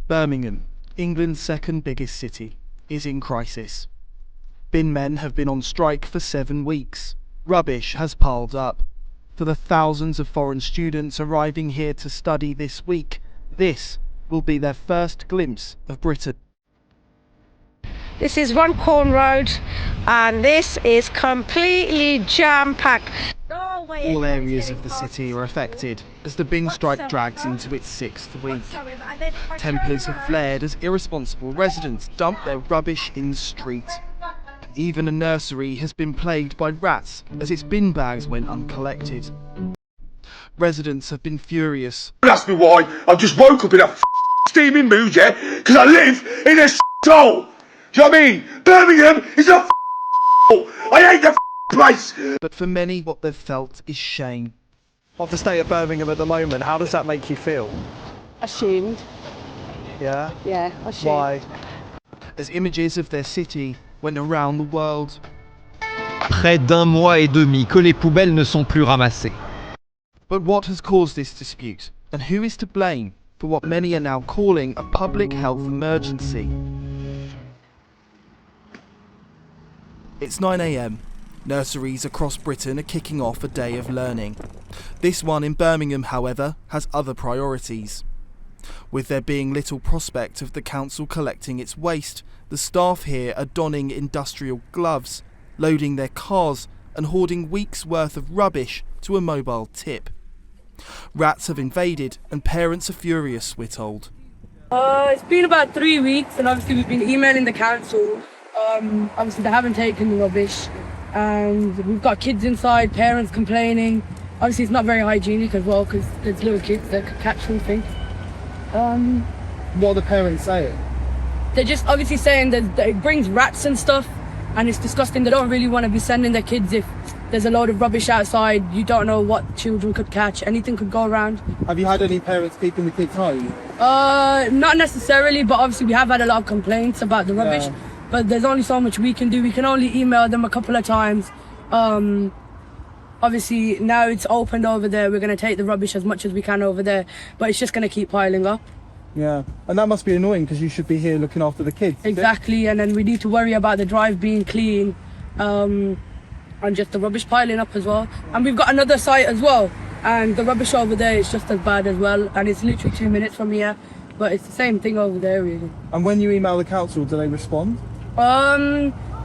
Birmingham, England's second biggest city, is in crisis. Bin men have been on strike for 7 weeks. Rubbish has piled up. For the thousands of foreign students arriving here to study this week, this will be their first glimpse of Britain. This is Runcorn Road and this is completely jam-packed. All areas of the city are affected as the bin strike drags into its 6th week. Tempers have flared as irresponsible residents dump their rubbish in the street. Even a nursery has been plagued by rats as its bin bags went uncollected. Residents have been furious. Ask me why I've just woke up in a steaming mood, yeah? Because I live in a hole. Do you know what I mean? Birmingham is a hole. I hate the place. But for many, what they've felt is shame. Of the state of Birmingham at the moment, how does that make you feel? Ashamed. Yeah? Yeah, ashamed. Why? As images of their city went around the world. Près d'un mois et demi que les poubelles ne sont plus ramassées. But what has caused this dispute, and who is to blame for what many are now calling a public health emergency? It's 9 a.m. Nurseries across Britain are kicking off a day of learning. This one in Birmingham, however, has other priorities. With there being little prospect of the council collecting its waste, the staff here are donning industrial gloves, loading their cars and hoarding weeks' worth of rubbish to a mobile tip. Rats have invaded and parents are furious, we're told. It's been about 3 weeks and obviously we've been emailing the council. Obviously they haven't taken the rubbish and we've got kids inside, parents complaining. Obviously it's not very hygienic as well because there's little kids that could catch something. What are the parents saying? They're just obviously saying that it brings rats and stuff and it's disgusting. They don't really want to be sending their kids if there's a load of rubbish outside. You don't know what children could catch, anything could go around. Have you had any parents keeping the kids home? Not necessarily, but obviously we have had a lot of complaints about the rubbish. Yeah. But there's only so much we can do. We can only email them a couple of times. Obviously now it's opened over there. We're going to take the rubbish as much as we can over there, but it's just going to keep piling up. Yeah, and that must be annoying because you should be here looking after the kids. Exactly, and then we need to worry about the drive being clean and just the rubbish piling up as well. And we've got another site as well, and the rubbish over there is just as bad as well, and it's literally 2 minutes from here, but it's the same thing over there really. And when you email the council, do they respond?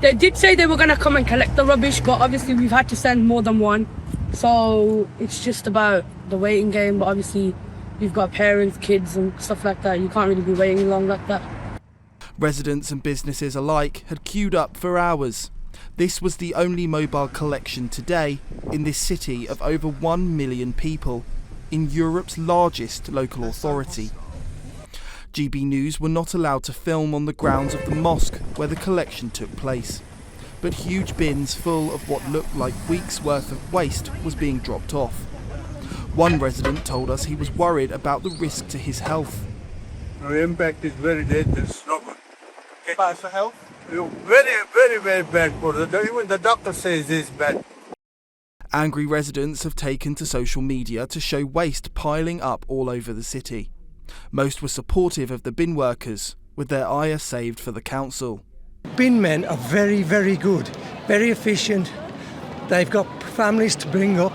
They did say they were going to come and collect the rubbish, but obviously we've had to send more than one, so it's just about the waiting game. But obviously you've got parents, kids and stuff like that. You can't really be waiting long like that. Residents and businesses alike had queued up for hours. This was the only mobile collection today in this city of over 1 million people, in Europe's largest local authority. GB News were not allowed to film on the grounds of the mosque where the collection took place, but huge bins full of what looked like weeks' worth of waste was being dropped off. One resident told us he was worried about the risk to his health. The impact is very dangerous. Not good. Bad for health? Very bad for even the doctor says it's bad. Angry residents have taken to social media to show waste piling up all over the city. Most were supportive of the bin workers, with their ire saved for the council. Bin men are very, very good, very efficient. They've got families to bring up,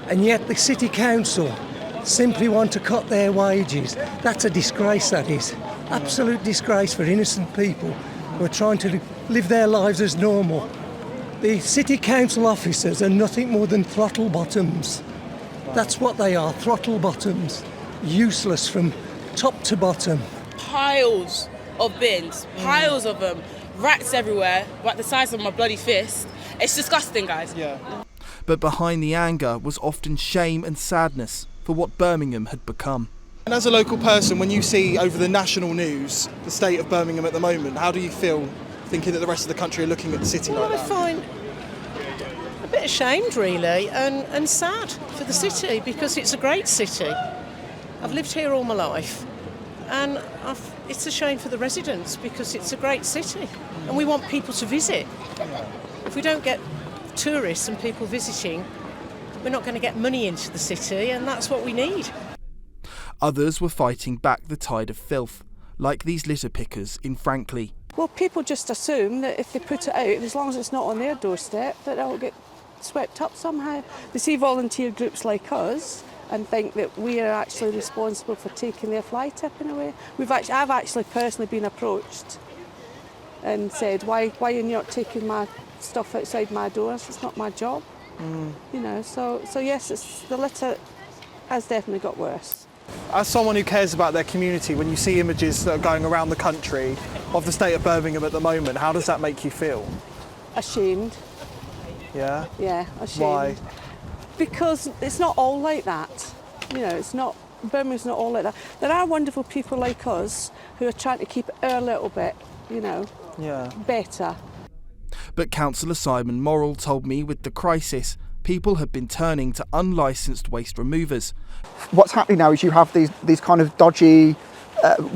and yet the city council simply want to cut their wages. That's a disgrace, that is. Absolute disgrace for innocent people who are trying to live their lives as normal. The city council officers are nothing more than throttle bottoms. That's what they are, throttle bottoms. Useless from top to bottom. Piles of bins, piles of them, rats everywhere, like the size of my bloody fist. It's disgusting, guys. Yeah. But behind the anger was often shame and sadness for what Birmingham had become. And as a local person, when you see over the national news the state of Birmingham at the moment, how do you feel thinking that the rest of the country are looking at the city like that? I find a bit ashamed really and sad for the city because it's a great city. I've lived here all my life and it's a shame for the residents because it's a great city and we want people to visit. If we don't get tourists and people visiting, we're not going to get money into the city and that's what we need. Others were fighting back the tide of filth, like these litter pickers in Frankley. Well, people just assume that if they put it out, as long as it's not on their doorstep, that it'll get swept up somehow. They see volunteer groups like us and think that we are actually responsible for taking their fly tipping away. I've actually personally been approached and said, why are you not taking my stuff outside my doors? It's not my job. You know, so yes, the litter has definitely got worse. As someone who cares about their community, when you see images that are going around the country of the state of Birmingham at the moment, how does that make you feel? Ashamed. Yeah? Yeah, ashamed. Why? Because it's not all like that. You know, Birmingham's not all like that. There are wonderful people like us who are trying to keep our little bit, you know, better. But Councillor Simon Morrill told me with the crisis, people have been turning to unlicensed waste removers. What's happening now is you have these kind of dodgy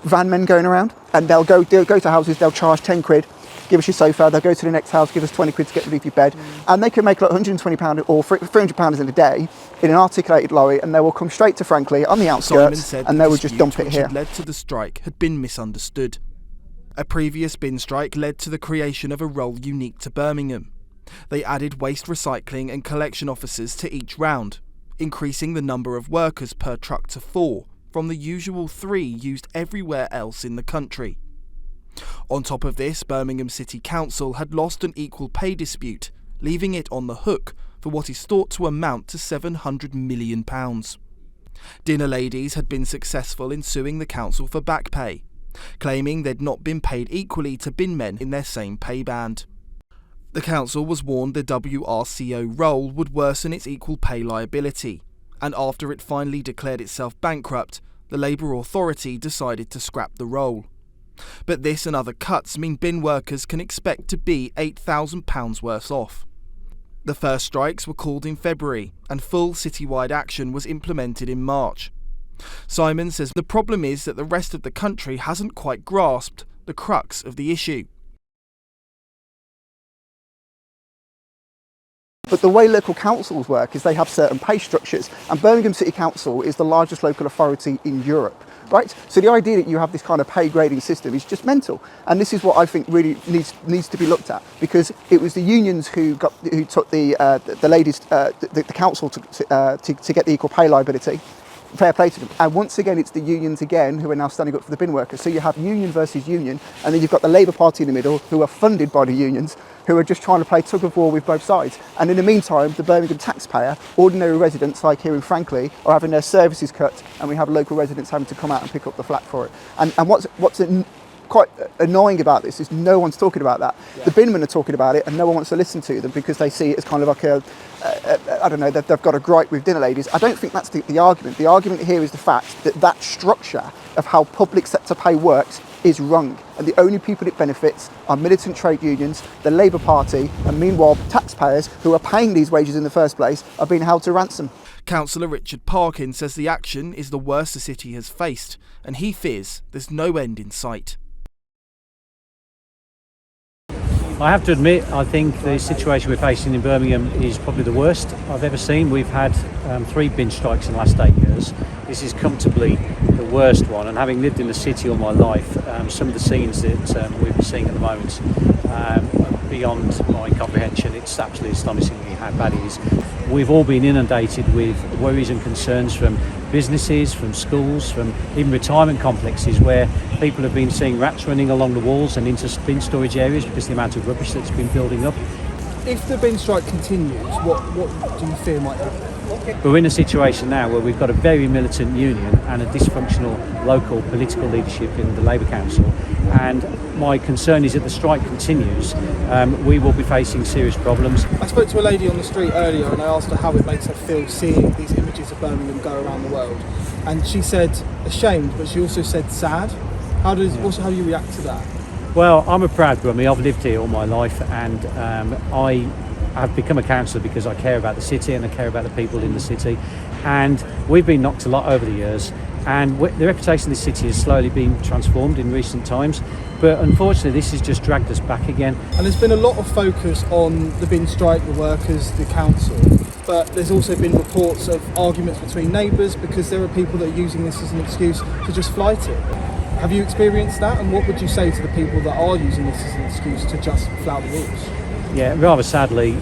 van men going around, and they'll go to houses, they'll charge 10 quid, give us your sofa, they'll go to the next house, give us 20 quid to get rid of your bed, and they can make like £120 or £300 in a day in an articulated lorry, and they will come straight to Frankley on the outskirts, and they will just dump it here. Which had led to the strike had been misunderstood. A previous bin strike led to the creation of a role unique to Birmingham. They added waste recycling and collection officers to each round, increasing the number of workers per truck to 4, from the usual 3 used everywhere else in the country. On top of this, Birmingham City Council had lost an equal pay dispute, leaving it on the hook for what is thought to amount to £700 million. Dinner ladies had been successful in suing the council for back pay, claiming they'd not been paid equally to bin men in their same pay band. The council was warned the WRCO role would worsen its equal pay liability, and after it finally declared itself bankrupt, the Labour Authority decided to scrap the role. But this and other cuts mean bin workers can expect to be £8,000 worse off. The first strikes were called in February, and full citywide action was implemented in March. Simon says the problem is that the rest of the country hasn't quite grasped the crux of the issue. But the way local councils work is they have certain pay structures, and Birmingham City Council is the largest local authority in Europe, right? So the idea that you have this kind of pay grading system is just mental, and this is what I think really needs to be looked at, because it was the unions who took the council to get the equal pay liability. Fair play to them. And once again, it's the unions again who are now standing up for the bin workers. So you have union versus union, and then you've got the Labour Party in the middle who are funded by the unions, who are just trying to play tug of war with both sides. And in the meantime, the Birmingham taxpayer, ordinary residents like here in Frankley, are having their services cut, and we have local residents having to come out and pick up the slack for it. And what's quite annoying about this is no one's talking about that. Yeah. The binmen are talking about it, and no one wants to listen to them because they see it as kind of like I don't know, they've got a gripe with dinner ladies. I don't think that's the argument. The argument here is the fact that structure of how public sector pay works is wrong, and the only people it benefits are militant trade unions, the Labour Party, and meanwhile taxpayers who are paying these wages in the first place are being held to ransom. Councillor Richard Parkin says the action is the worst the city has faced, and he fears there's no end in sight. I have to admit, I think the situation we're facing in Birmingham is probably the worst I've ever seen. We've had 3 bin strikes in the last 8 years. This is comfortably the worst one, and having lived in the city all my life, some of the scenes that we're seeing at the moment beyond my comprehension. It's absolutely astonishingly how bad it is. We've all been inundated with worries and concerns from businesses, from schools, from even retirement complexes where people have been seeing rats running along the walls and into bin storage areas because of the amount of rubbish that's been building up. If the bin strike continues, what do you fear might happen? We're in a situation now where we've got a very militant union and a dysfunctional local political leadership in the Labour Council, and my concern is that the strike continues, we will be facing serious problems. I spoke to a lady on the street earlier and I asked her how it makes her feel seeing these images of Birmingham go around the world, and she said ashamed, but she also said sad. How do you react to that? Well, I'm a proud Brummie. I've lived here all my life, and I have become a councillor because I care about the city and I care about the people in the city, and we've been knocked a lot over the years, and the reputation of the city has slowly been transformed in recent times, but unfortunately this has just dragged us back again. And there's been a lot of focus on the bin strike, the workers, the council, but there's also been reports of arguments between neighbours because there are people that are using this as an excuse to just flight it. Have you experienced that, and what would you say to the people that are using this as an excuse to just flout the rules? Yeah, rather sadly,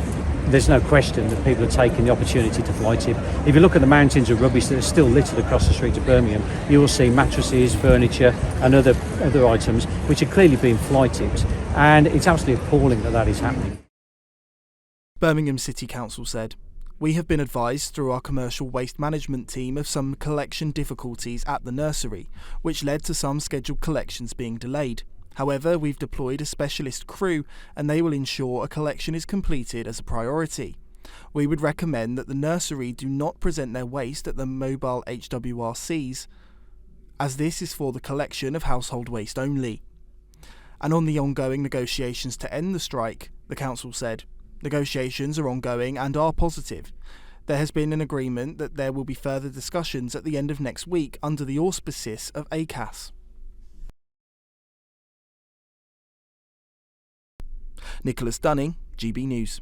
there's no question that people are taking the opportunity to fly tip. If you look at the mountains of rubbish that are still littered across the streets of Birmingham, you will see mattresses, furniture and other items which are clearly being fly tipped, and it's absolutely appalling that that is happening. Birmingham City Council said, "We have been advised through our commercial waste management team of some collection difficulties at the nursery, which led to some scheduled collections being delayed. However, we've deployed a specialist crew and they will ensure a collection is completed as a priority. We would recommend that the nursery do not present their waste at the mobile HWRCs, as this is for the collection of household waste only." And on the ongoing negotiations to end the strike, the council said, "Negotiations are ongoing and are positive. There has been an agreement that there will be further discussions at the end of next week under the auspices of ACAS." Nicholas Dunning, GB News.